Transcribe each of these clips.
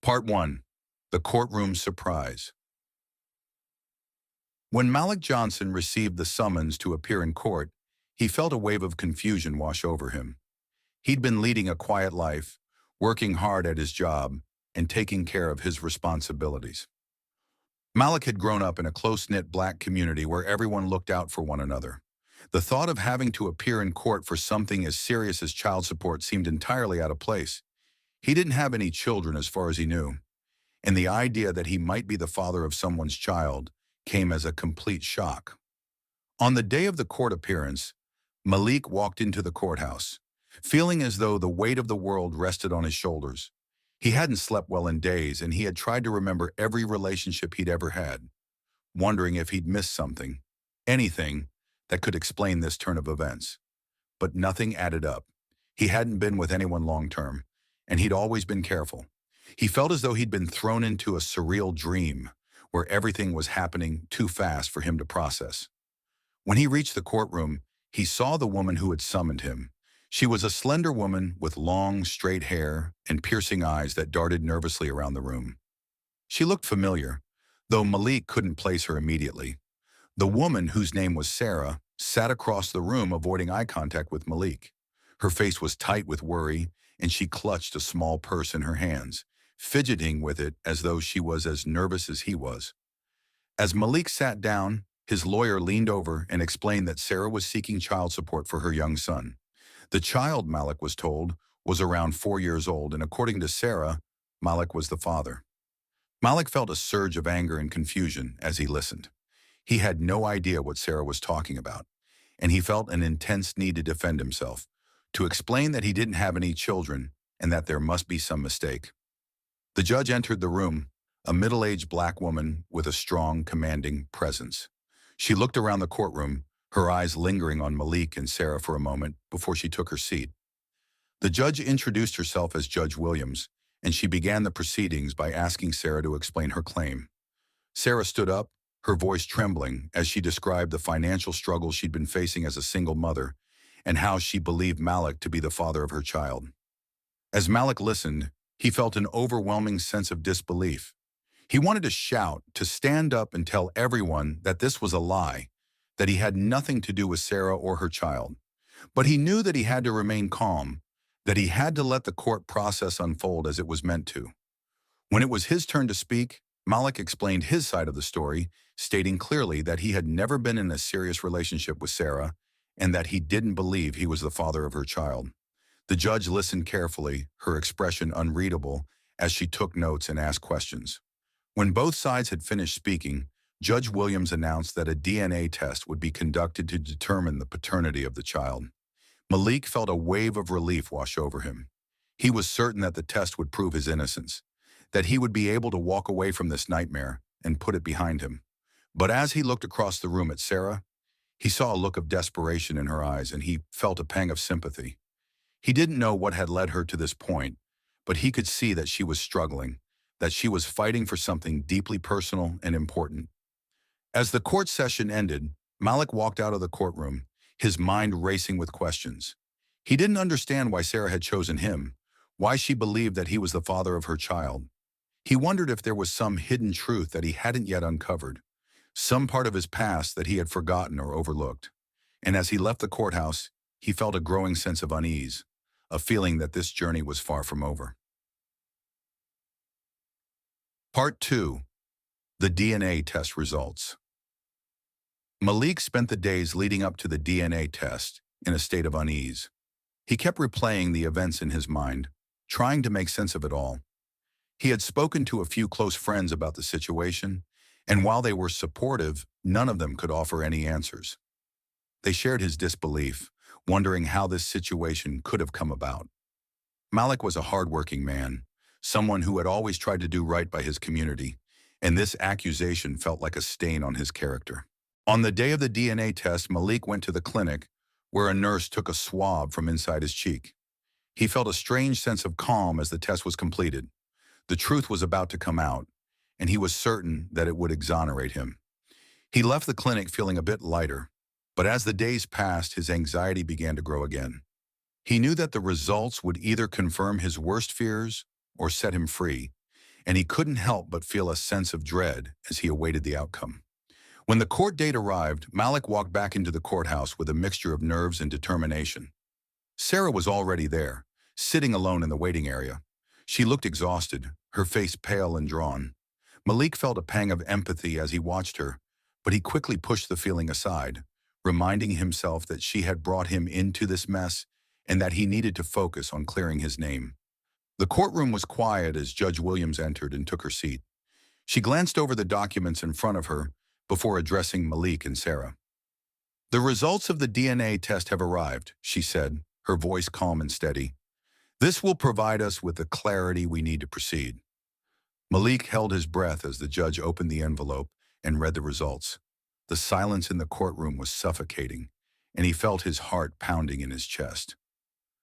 Part 1. The Courtroom Surprise. When Malik Johnson received the summons to appear in court, he felt a wave of confusion wash over him. He'd been leading a quiet life, working hard at his job, and taking care of his responsibilities. Malik had grown up in a close-knit black community where everyone looked out for one another. The thought of having to appear in court for something as serious as child support seemed entirely out of place. He didn't have any children as far as he knew, and the idea that he might be the father of someone's child came as a complete shock. On the day of the court appearance, Malik walked into the courthouse, feeling as though the weight of the world rested on his shoulders. He hadn't slept well in days, and he had tried to remember every relationship he'd ever had, wondering if he'd missed something, anything that could explain this turn of events. But nothing added up. He hadn't been with anyone long-term, and he'd always been careful. He felt as though he'd been thrown into a surreal dream where everything was happening too fast for him to process. When he reached the courtroom, he saw the woman who had summoned him. She was a slender woman with long, straight hair and piercing eyes that darted nervously around the room. She looked familiar, though Malik couldn't place her immediately. The woman, whose name was Sarah, sat across the room, avoiding eye contact with Malik. Her face was tight with worry, and she clutched a small purse in her hands, fidgeting with it as though she was as nervous as he was. As Malik sat down, his lawyer leaned over and explained that Sarah was seeking child support for her young son. The child, Malik was told, was around 4 years old, and according to Sarah, Malik was the father. Malik felt a surge of anger and confusion as he listened. He had no idea what Sarah was talking about, and he felt an intense need to defend himself, to explain that he didn't have any children and that there must be some mistake. The judge entered the room, a middle-aged black woman with a strong, commanding presence. She looked around the courtroom, her eyes lingering on Malik and Sarah for a moment before she took her seat. The judge introduced herself as Judge Williams, and she began the proceedings by asking Sarah to explain her claim. Sarah stood up, her voice trembling, as she described the financial struggles she'd been facing as a single mother and how she believed Malik to be the father of her child. As Malik listened, he felt an overwhelming sense of disbelief. He wanted to shout, to stand up and tell everyone that this was a lie, that he had nothing to do with Sarah or her child. But he knew that he had to remain calm, that he had to let the court process unfold as it was meant to. When it was his turn to speak, Malik explained his side of the story, stating clearly that he had never been in a serious relationship with Sarah and that he didn't believe he was the father of her child. The judge listened carefully, her expression unreadable, as she took notes and asked questions. When both sides had finished speaking, Judge Williams announced that a DNA test would be conducted to determine the paternity of the child. Malik felt a wave of relief wash over him. He was certain that the test would prove his innocence, that he would be able to walk away from this nightmare and put it behind him. But as he looked across the room at Sarah, he saw a look of desperation in her eyes, and he felt a pang of sympathy. He didn't know what had led her to this point, but he could see that she was struggling, that she was fighting for something deeply personal and important. As the court session ended, Malik walked out of the courtroom, his mind racing with questions. He didn't understand why Sarah had chosen him, why she believed that he was the father of her child. He wondered if there was some hidden truth that he hadn't yet uncovered, some part of his past that he had forgotten or overlooked. And as he left the courthouse, he felt a growing sense of unease, a feeling that this journey was far from over. Part 2. The DNA test results. Malik spent the days leading up to the DNA test in a state of unease. He kept replaying the events in his mind, trying to make sense of it all. He had spoken to a few close friends about the situation, and while they were supportive, none of them could offer any answers. They shared his disbelief, wondering how this situation could have come about. Malik was a hardworking man, someone who had always tried to do right by his community, and this accusation felt like a stain on his character. On the day of the DNA test, Malik went to the clinic, where a nurse took a swab from inside his cheek. He felt a strange sense of calm as the test was completed. The truth was about to come out, and he was certain that it would exonerate him. He left the clinic feeling a bit lighter, but as the days passed, his anxiety began to grow again. He knew that the results would either confirm his worst fears or set him free, and he couldn't help but feel a sense of dread as he awaited the outcome. When the court date arrived, Malik walked back into the courthouse with a mixture of nerves and determination. Sarah was already there, sitting alone in the waiting area. She looked exhausted, her face pale and drawn. Malik felt a pang of empathy as he watched her, but he quickly pushed the feeling aside, reminding himself that she had brought him into this mess and that he needed to focus on clearing his name. The courtroom was quiet as Judge Williams entered and took her seat. She glanced over the documents in front of her before addressing Malik and Sarah. "The results of the DNA test have arrived," she said, her voice calm and steady. "This will provide us with the clarity we need to proceed." Malik held his breath as the judge opened the envelope and read the results. The silence in the courtroom was suffocating, and he felt his heart pounding in his chest.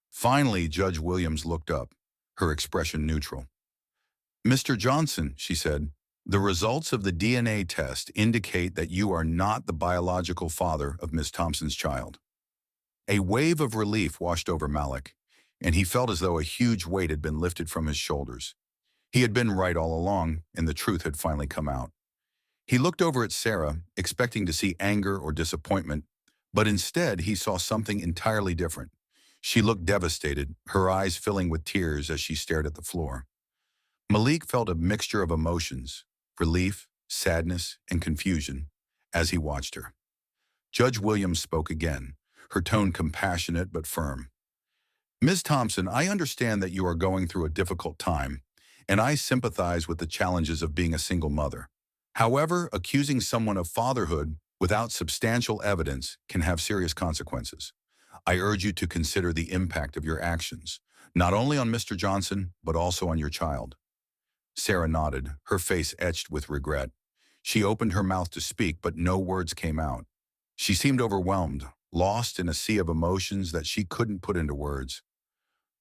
Finally, Judge Williams looked up, her expression neutral. "Mr. Johnson," she said, "the results of the DNA test indicate that you are not the biological father of Miss Thompson's child." A wave of relief washed over Malik, and he felt as though a huge weight had been lifted from his shoulders. He had been right all along, and the truth had finally come out. He looked over at Sarah, expecting to see anger or disappointment, but instead he saw something entirely different. She looked devastated, her eyes filling with tears as she stared at the floor. Malik felt a mixture of emotions, relief, sadness, and confusion, as he watched her. Judge Williams spoke again, her tone compassionate but firm. "Ms. Thompson, I understand that you are going through a difficult time, and I sympathize with the challenges of being a single mother. However, accusing someone of fatherhood without substantial evidence can have serious consequences. I urge you to consider the impact of your actions, not only on Mr. Johnson, but also on your child." Sarah nodded, her face etched with regret. She opened her mouth to speak, but no words came out. She seemed overwhelmed, lost in a sea of emotions that she couldn't put into words.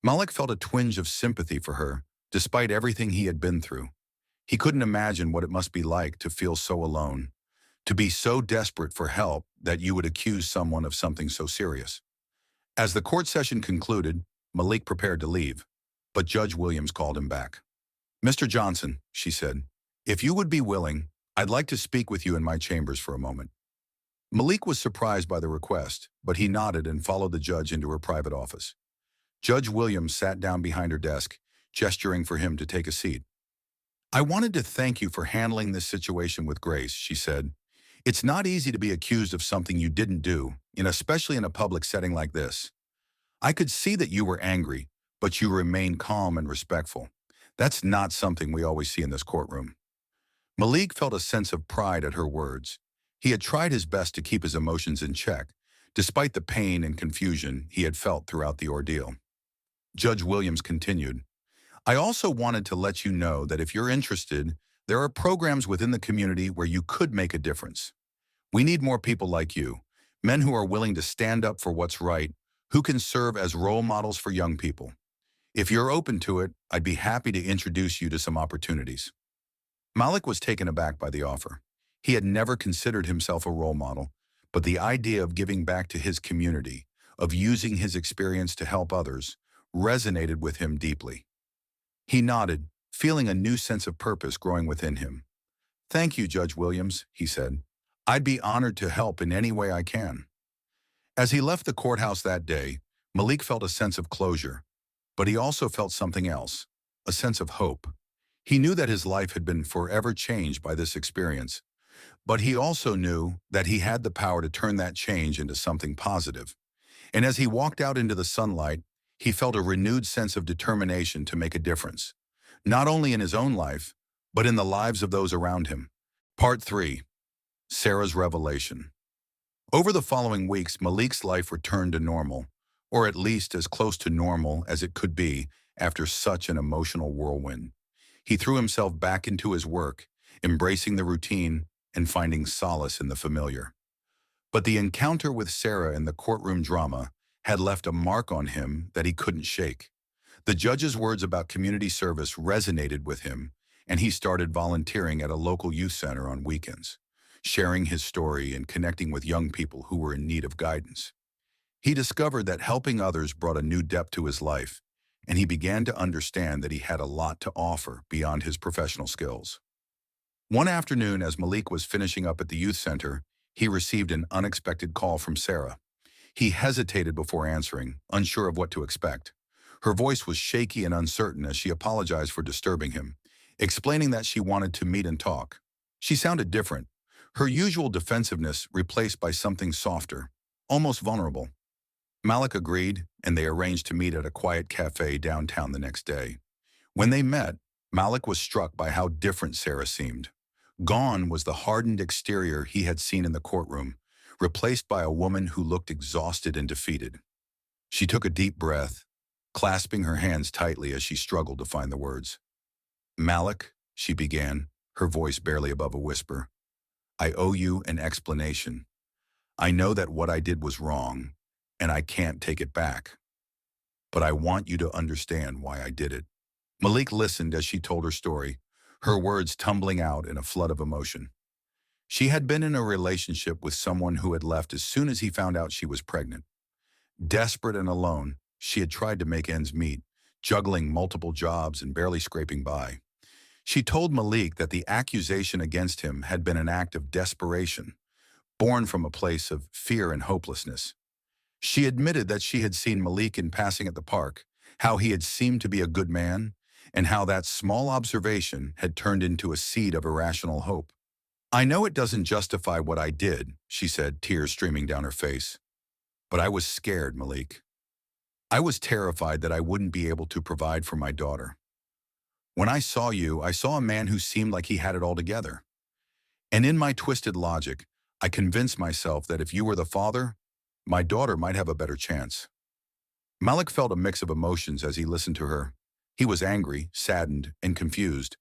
Malik felt a twinge of sympathy for her, despite everything he had been through. He couldn't imagine what it must be like to feel so alone, to be so desperate for help that you would accuse someone of something so serious. As the court session concluded, Malik prepared to leave, but Judge Williams called him back. "Mr. Johnson," she said, "if you would be willing, I'd like to speak with you in my chambers for a moment." Malik was surprised by the request, but he nodded and followed the judge into her private office. Judge Williams sat down behind her desk, gesturing for him to take a seat. "I wanted to thank you for handling this situation with grace," she said. "It's not easy to be accused of something you didn't do, and especially in a public setting like this. I could see that you were angry, but you remained calm and respectful. That's not something we always see in this courtroom." Malik felt a sense of pride at her words. He had tried his best to keep his emotions in check, despite the pain and confusion he had felt throughout the ordeal. Judge Williams continued, "I also wanted to let you know that if you're interested, there are programs within the community where you could make a difference. We need more people like you, men who are willing to stand up for what's right, who can serve as role models for young people. If you're open to it, I'd be happy to introduce you to some opportunities." Malik was taken aback by the offer. He had never considered himself a role model, but the idea of giving back to his community, of using his experience to help others, resonated with him deeply. He nodded, feeling a new sense of purpose growing within him. "Thank you, Judge Williams," he said. "I'd be honored to help in any way I can." As he left the courthouse that day, Malik felt a sense of closure, but he also felt something else, a sense of hope. He knew that his life had been forever changed by this experience, but he also knew that he had the power to turn that change into something positive. And as he walked out into the sunlight, he felt a renewed sense of determination to make a difference, not only in his own life, but in the lives of those around him. Part 3. Sarah's Revelation. Over the following weeks, Malik's life returned to normal, or at least as close to normal as it could be after such an emotional whirlwind. He threw himself back into his work, embracing the routine and finding solace in the familiar. But the encounter with Sarah in the courtroom drama had left a mark on him that he couldn't shake. The judge's words about community service resonated with him, and he started volunteering at a local youth center on weekends, sharing his story and connecting with young people who were in need of guidance. He discovered that helping others brought a new depth to his life, and he began to understand that he had a lot to offer beyond his professional skills. One afternoon, as Malik was finishing up at the youth center, he received an unexpected call from Sarah. He hesitated before answering, unsure of what to expect. Her voice was shaky and uncertain as she apologized for disturbing him, explaining that she wanted to meet and talk. She sounded different, her usual defensiveness replaced by something softer, almost vulnerable. Malik agreed, and they arranged to meet at a quiet cafe downtown the next day. When they met, Malik was struck by how different Sarah seemed. Gone was the hardened exterior he had seen in the courtroom, replaced by a woman who looked exhausted and defeated. She took a deep breath, clasping her hands tightly as she struggled to find the words. "Malik," she began, her voice barely above a whisper, "I owe you an explanation. I know that what I did was wrong, and I can't take it back. But I want you to understand why I did it." Malik listened as she told her story, her words tumbling out in a flood of emotion. She had been in a relationship with someone who had left as soon as he found out she was pregnant. Desperate and alone, she had tried to make ends meet, juggling multiple jobs and barely scraping by. She told Malik that the accusation against him had been an act of desperation, born from a place of fear and hopelessness. She admitted that she had seen Malik in passing at the park, how he had seemed to be a good man, and how that small observation had turned into a seed of irrational hope. "I know it doesn't justify what I did," she said, tears streaming down her face. "But I was scared, Malik. I was terrified that I wouldn't be able to provide for my daughter. When I saw you, I saw a man who seemed like he had it all together. And in my twisted logic, I convinced myself that if you were the father, my daughter might have a better chance." Malik felt a mix of emotions as he listened to her. He was angry, saddened, and confused,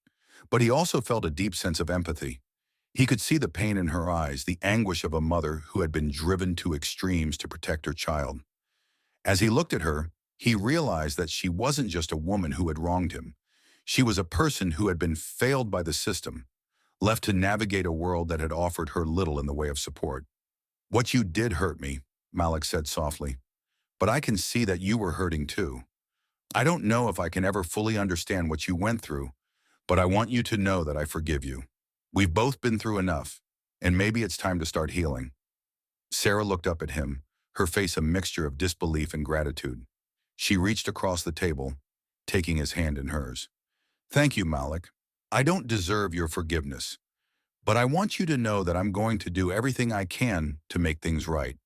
but he also felt a deep sense of empathy. He could see the pain in her eyes, the anguish of a mother who had been driven to extremes to protect her child. As he looked at her, he realized that she wasn't just a woman who had wronged him. She was a person who had been failed by the system, left to navigate a world that had offered her little in the way of support. "What you did hurt me," Malik said softly, "but I can see that you were hurting too. I don't know if I can ever fully understand what you went through, but I want you to know that I forgive you. We've both been through enough, and maybe it's time to start healing." Sarah looked up at him, her face a mixture of disbelief and gratitude. She reached across the table, taking his hand in hers. "Thank you, Malik. I don't deserve your forgiveness, but I want you to know that I'm going to do everything I can to make things right.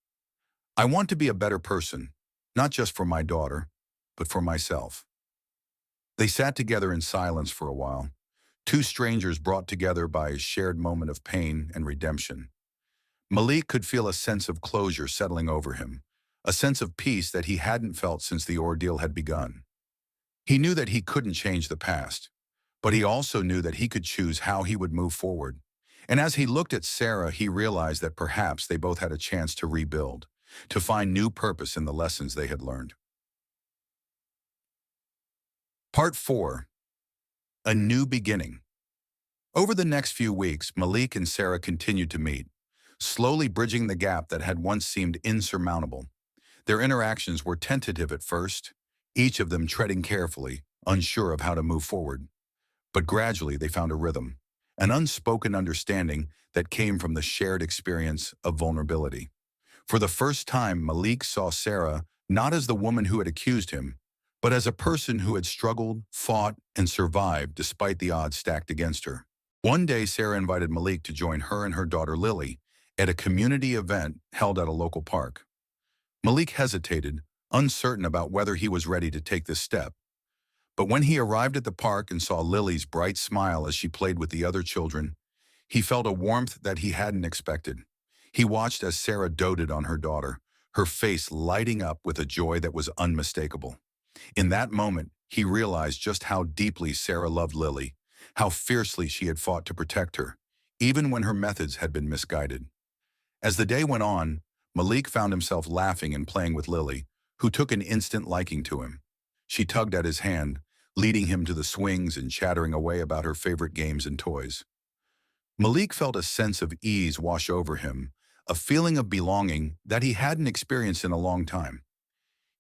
I want to be a better person, not just for my daughter, but for myself." They sat together in silence for a while, two strangers brought together by a shared moment of pain and redemption. Malik could feel a sense of closure settling over him, a sense of peace that he hadn't felt since the ordeal had begun. He knew that he couldn't change the past, but he also knew that he could choose how he would move forward. And as he looked at Sarah, he realized that perhaps they both had a chance to rebuild, to find new purpose in the lessons they had learned. Part 4. A New Beginning. Over the next few weeks, Malik and Sarah continued to meet, slowly bridging the gap that had once seemed insurmountable. Their interactions were tentative at first, each of them treading carefully, unsure of how to move forward. But gradually they found a rhythm, an unspoken understanding that came from the shared experience of vulnerability. For the first time, Malik saw Sarah not as the woman who had accused him, but as a person who had struggled, fought, and survived despite the odds stacked against her. One day, Sarah invited Malik to join her and her daughter Lily at a community event held at a local park. Malik hesitated, uncertain about whether he was ready to take this step. But when he arrived at the park and saw Lily's bright smile as she played with the other children, he felt a warmth that he hadn't expected. He watched as Sarah doted on her daughter, her face lighting up with a joy that was unmistakable. In that moment, he realized just how deeply Sarah loved Lily, how fiercely she had fought to protect her, even when her methods had been misguided. As the day went on, Malik found himself laughing and playing with Lily, who took an instant liking to him. She tugged at his hand, leading him to the swings and chattering away about her favorite games and toys. Malik felt a sense of ease wash over him, a feeling of belonging that he hadn't experienced in a long time.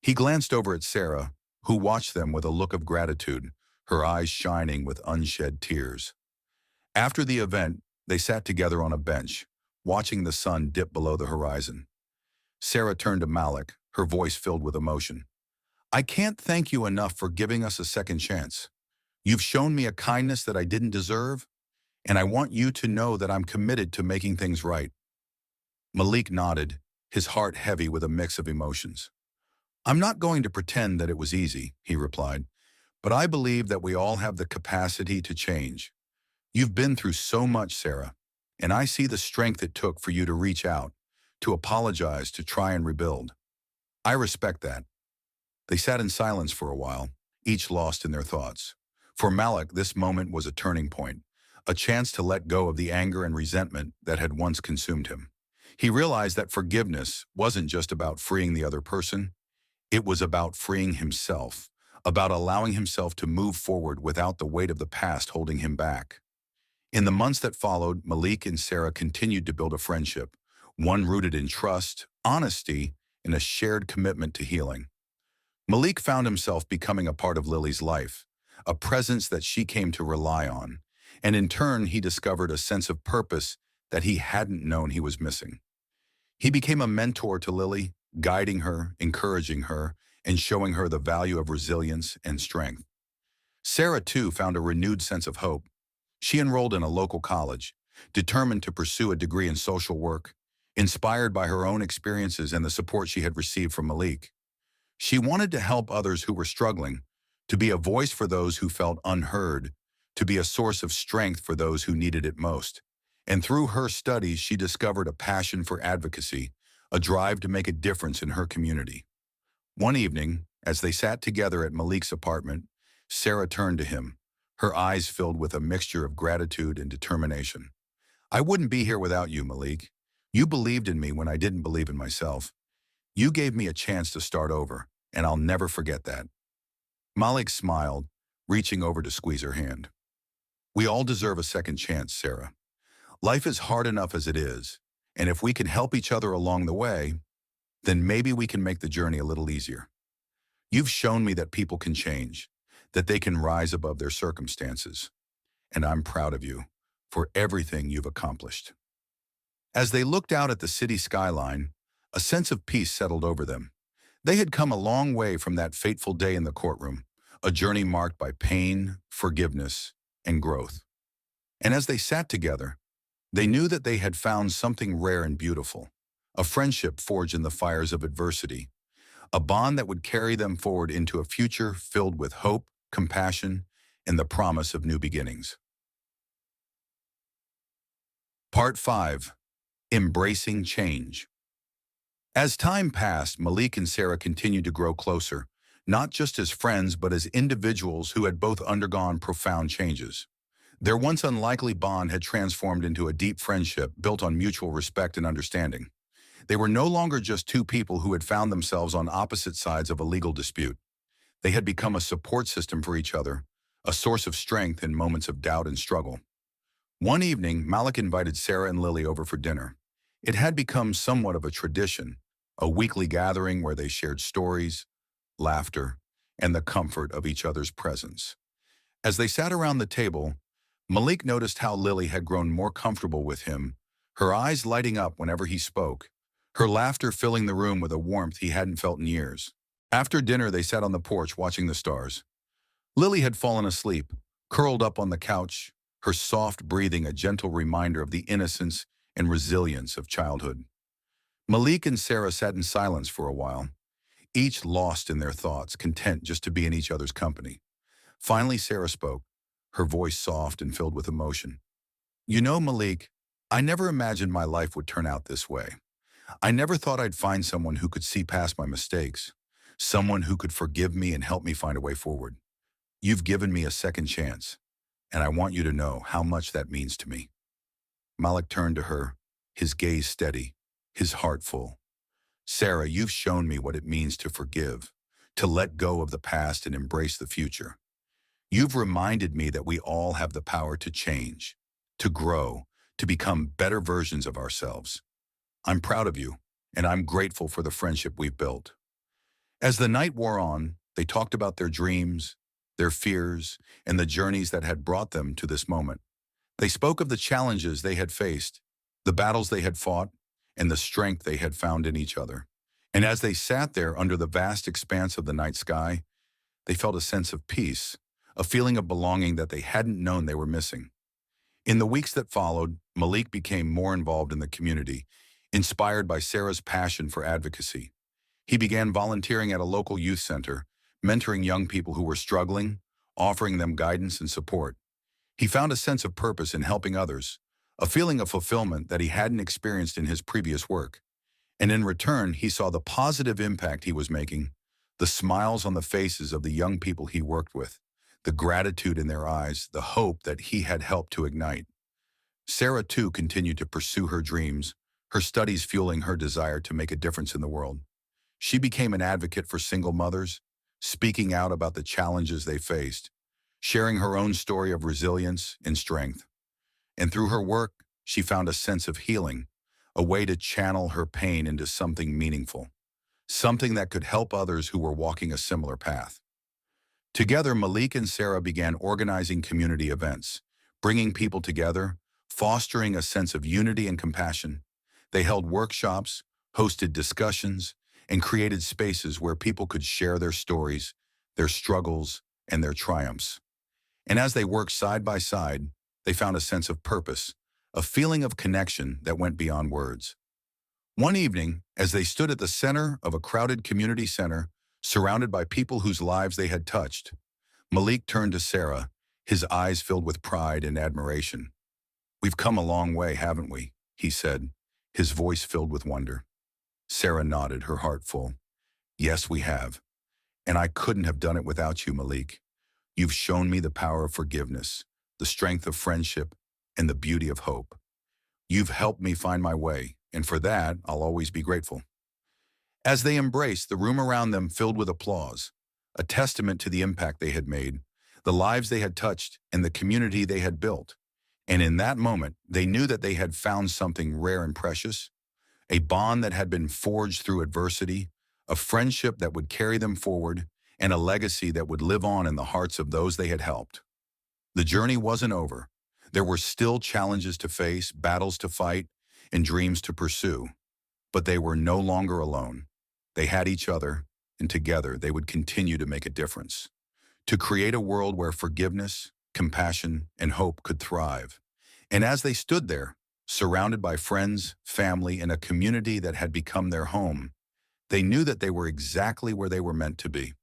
He glanced over at Sarah, who watched them with a look of gratitude, her eyes shining with unshed tears. After the event, they sat together on a bench, watching the sun dip below the horizon. Sarah turned to Malik, her voice filled with emotion. I can't thank you enough for giving us a second chance. You've shown me a kindness that I didn't deserve, and I want you to know that I'm committed to making things right. Malik nodded, his heart heavy with a mix of emotions. I'm not going to pretend that it was easy, he replied, but I believe that we all have the capacity to change. You've been through so much, Sarah, and I see the strength it took for you to reach out, to apologize, to try and rebuild. I respect that. They sat in silence for a while, each lost in their thoughts. For Malik, this moment was a turning point, a chance to let go of the anger and resentment that had once consumed him. He realized that forgiveness wasn't just about freeing the other person, it was about freeing himself, about allowing himself to move forward without the weight of the past holding him back. In the months that followed, Malik and Sarah continued to build a friendship, one rooted in trust, honesty, and a shared commitment to healing. Malik found himself becoming a part of Lily's life, a presence that she came to rely on, and in turn he discovered a sense of purpose that he hadn't known he was missing. He became a mentor to Lily, guiding her, encouraging her, and showing her the value of resilience and strength. Sarah, too, found a renewed sense of hope. She enrolled in a local college, determined to pursue a degree in social work, inspired by her own experiences and the support she had received from Malik. She wanted to help others who were struggling, to be a voice for those who felt unheard, to be a source of strength for those who needed it most. And through her studies, she discovered a passion for advocacy, a drive to make a difference in her community. One evening, as they sat together at Malik's apartment, Sarah turned to him, her eyes filled with a mixture of gratitude and determination. I wouldn't be here without you, Malik. You believed in me when I didn't believe in myself. You gave me a chance to start over, and I'll never forget that. Malik smiled, reaching over to squeeze her hand. We all deserve a second chance, Sarah. Life is hard enough as it is, and if we can help each other along the way, then maybe we can make the journey a little easier. You've shown me that people can change, that they can rise above their circumstances, and I'm proud of you for everything you've accomplished. As they looked out at the city skyline, a sense of peace settled over them. They had come a long way from that fateful day in the courtroom, a journey marked by pain, forgiveness, and growth. And as they sat together, they knew that they had found something rare and beautiful, a friendship forged in the fires of adversity, a bond that would carry them forward into a future filled with hope, compassion, and the promise of new beginnings. Part 5. Embracing Change. As time passed, Malik and Sarah continued to grow closer, not just as friends but as individuals who had both undergone profound changes. Their once unlikely bond had transformed into a deep friendship built on mutual respect and understanding. They were no longer just two people who had found themselves on opposite sides of a legal dispute. They had become a support system for each other, a source of strength in moments of doubt and struggle. One evening, Malik invited Sarah and Lily over for dinner. It had become somewhat of a tradition, a weekly gathering where they shared stories, laughter, and the comfort of each other's presence. As they sat around the table, Malik noticed how Lily had grown more comfortable with him, her eyes lighting up whenever he spoke, her laughter filling the room with a warmth he hadn't felt in years. After dinner, they sat on the porch watching the stars. Lily had fallen asleep, curled up on the couch, her soft breathing a gentle reminder of the innocence and resilience of childhood. Malik and Sarah sat in silence for a while, each lost in their thoughts, content just to be in each other's company. Finally, Sarah spoke, her voice soft and filled with emotion. You know, Malik, I never imagined my life would turn out this way. I never thought I'd find someone who could see past my mistakes, someone who could forgive me and help me find a way forward. You've given me a second chance, and I want you to know how much that means to me. Malik turned to her, his gaze steady, his heart full. Sarah, you've shown me what it means to forgive, to let go of the past and embrace the future. You've reminded me that we all have the power to change, to grow, to become better versions of ourselves. I'm proud of you, and I'm grateful for the friendship we've built. As the night wore on, They talked about their dreams, their fears, and the journeys that had brought them to this moment. They spoke of the challenges they had faced, the battles they had fought, and the strength they had found in each other. And as they sat there under the vast expanse of the night sky, they felt a sense of peace, a feeling of belonging that they hadn't known they were missing. In the weeks that followed, Malik became more involved in the community, inspired by Sarah's passion for advocacy. He began volunteering at a local youth center, mentoring young people who were struggling, offering them guidance and support. He found a sense of purpose in helping others, a feeling of fulfillment that he hadn't experienced in his previous work. And in return, he saw the positive impact he was making, the smiles on the faces of the young people he worked with, the gratitude in their eyes, the hope that he had helped to ignite. Sarah, too, continued to pursue her dreams, her studies fueling her desire to make a difference in the world. She became an advocate for single mothers, speaking out about the challenges they faced, sharing her own story of resilience and strength. And through her work, she found a sense of healing, a way to channel her pain into something meaningful, something that could help others who were walking a similar path. Together, Malik and Sarah began organizing community events, bringing people together, fostering a sense of unity and compassion. They held workshops, hosted discussions, and created spaces where people could share their stories, their struggles, and their triumphs. And as they worked side by side, they found a sense of purpose, a feeling of connection that went beyond words. One evening, as they stood at the center of a crowded community center, surrounded by people whose lives they had touched, Malik turned to Sarah, his eyes filled with pride and admiration. "We've come a long way, haven't we?" he said, his voice filled with wonder. Sarah nodded, her heart full. "Yes, we have. And I couldn't have done it without you, Malik. You've shown me the power of forgiveness, the strength of friendship, and the beauty of hope. You've helped me find my way, and for that, I'll always be grateful." As they embraced, the room around them filled with applause, a testament to the impact they had made, the lives they had touched, and the community they had built. And in that moment, they knew that they had found something rare and precious, a bond that had been forged through adversity, a friendship that would carry them forward, and a legacy that would live on in the hearts of those they had helped. The journey wasn't over. There were still challenges to face, battles to fight, and dreams to pursue. But they were no longer alone. They had each other, and together they would continue to make a difference, to create a world where forgiveness, compassion, and hope could thrive. And as they stood there, surrounded by friends, family, and a community that had become their home, they knew that they were exactly where they were meant to be.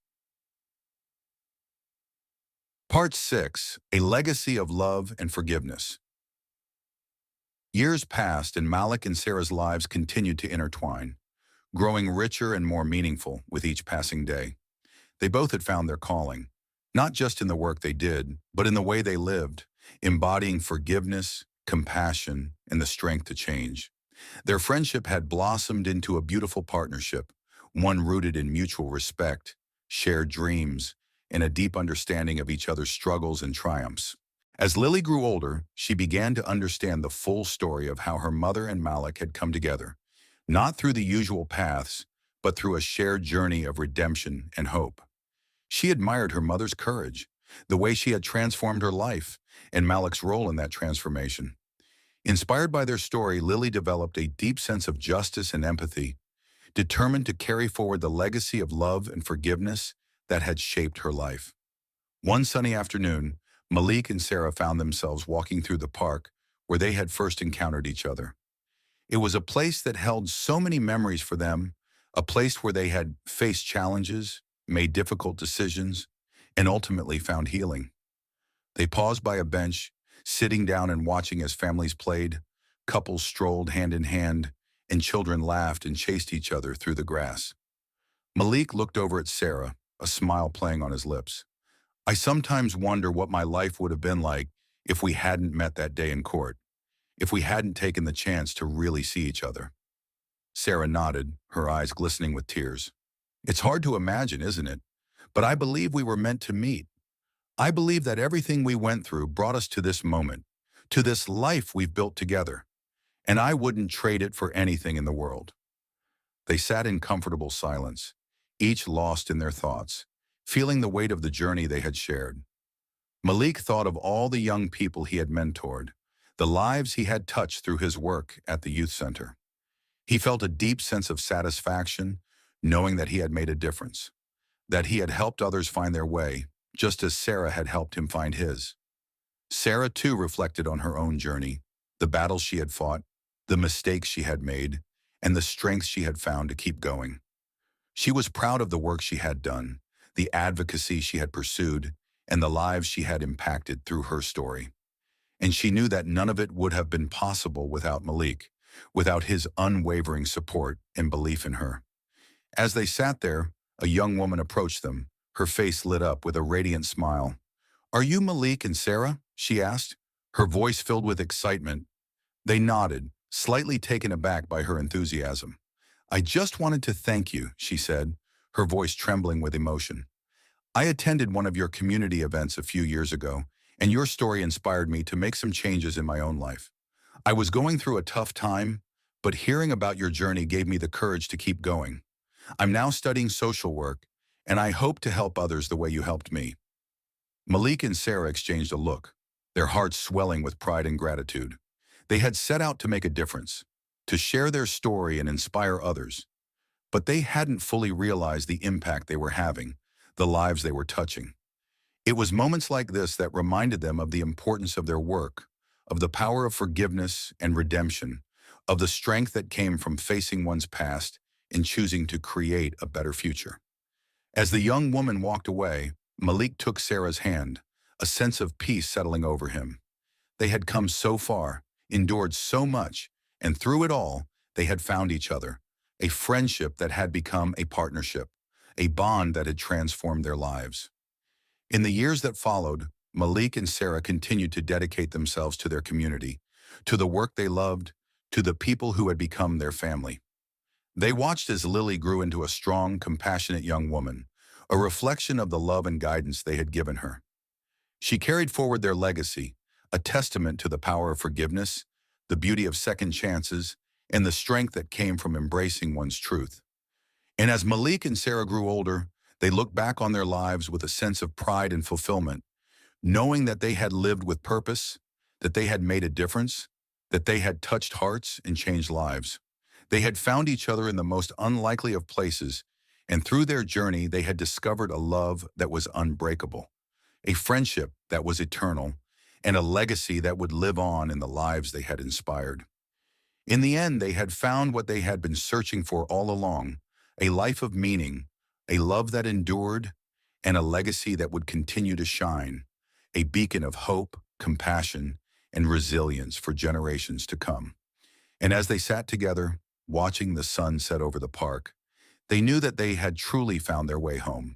Part 6. A Legacy of Love and Forgiveness. Years passed and Malik and Sarah's lives continued to intertwine, growing richer and more meaningful with each passing day. They both had found their calling, not just in the work they did, but in the way they lived, embodying forgiveness, compassion, and the strength to change. Their friendship had blossomed into a beautiful partnership, one rooted in mutual respect, shared dreams, and a deep understanding of each other's struggles and triumphs. As Lily grew older, she began to understand the full story of how her mother and Malik had come together, not through the usual paths, but through a shared journey of redemption and hope. She admired her mother's courage, the way she had transformed her life, and Malik's role in that transformation. Inspired by their story, Lily developed a deep sense of justice and empathy, determined to carry forward the legacy of love and forgiveness that had shaped her life. One sunny afternoon, Malik and Sarah found themselves walking through the park where they had first encountered each other. It was a place that held so many memories for them, a place where they had faced challenges, made difficult decisions, and ultimately found healing. They paused by a bench, sitting down and watching as families played, couples strolled hand in hand, and children laughed and chased each other through the grass. Malik looked over at Sarah, a smile playing on his lips. "I sometimes wonder what my life would have been like if we hadn't met that day in court, if we hadn't taken the chance to really see each other." Sarah nodded, her eyes glistening with tears. "It's hard to imagine, isn't it? But I believe we were meant to meet. I believe that everything we went through brought us to this moment, to this life we've built together, and I wouldn't trade it for anything in the world." They sat in comfortable silence, each lost in their thoughts, feeling the weight of the journey they had shared. Malik thought of all the young people he had mentored, the lives he had touched through his work at the youth center. He felt a deep sense of satisfaction, knowing that he had made a difference, that he had helped others find their way, just as Sarah had helped him find his. Sarah too reflected on her own journey, the battles she had fought, the mistakes she had made, and the strength she had found to keep going. She was proud of the work she had done, the advocacy she had pursued, and the lives she had impacted through her story. And she knew that none of it would have been possible without Malik, without his unwavering support and belief in her. As they sat there, a young woman approached them, her face lit up with a radiant smile. "Are you Malik and Sarah?" she asked, her voice filled with excitement. They nodded, slightly taken aback by her enthusiasm. "I just wanted to thank you," she said, her voice trembling with emotion. "I attended one of your community events a few years ago, and your story inspired me to make some changes in my own life. I was going through a tough time, but hearing about your journey gave me the courage to keep going. I'm now studying social work, and I hope to help others the way you helped me." Malik and Sarah exchanged a look, their hearts swelling with pride and gratitude. They had set out to make a difference, to share their story and inspire others, but they hadn't fully realized the impact they were having, the lives they were touching. It was moments like this that reminded them of the importance of their work, of the power of forgiveness and redemption, of the strength that came from facing one's past and choosing to create a better future. As the young woman walked away, Malik took Sarah's hand, a sense of peace settling over him. They had come so far, endured so much, and through it all, they had found each other, a friendship that had become a partnership, a bond that had transformed their lives. In the years that followed, Malik and Sarah continued to dedicate themselves to their community, to the work they loved, to the people who had become their family. They watched as Lily grew into a strong, compassionate young woman, a reflection of the love and guidance they had given her. She carried forward their legacy, a testament to the power of forgiveness, the beauty of second chances, and the strength that came from embracing one's truth. And as Malik and Sarah grew older, they looked back on their lives with a sense of pride and fulfillment, knowing that they had lived with purpose, that they had made a difference, that they had touched hearts and changed lives. They had found each other in the most unlikely of places, and through their journey they had discovered a love that was unbreakable, a friendship that was eternal, and a legacy that would live on in the lives they had inspired. In the end, they had found what they had been searching for all along, a life of meaning, a love that endured, and a legacy that would continue to shine, a beacon of hope, compassion, and resilience for generations to come. And as they sat together, watching the sun set over the park, they knew that they had truly found their way home,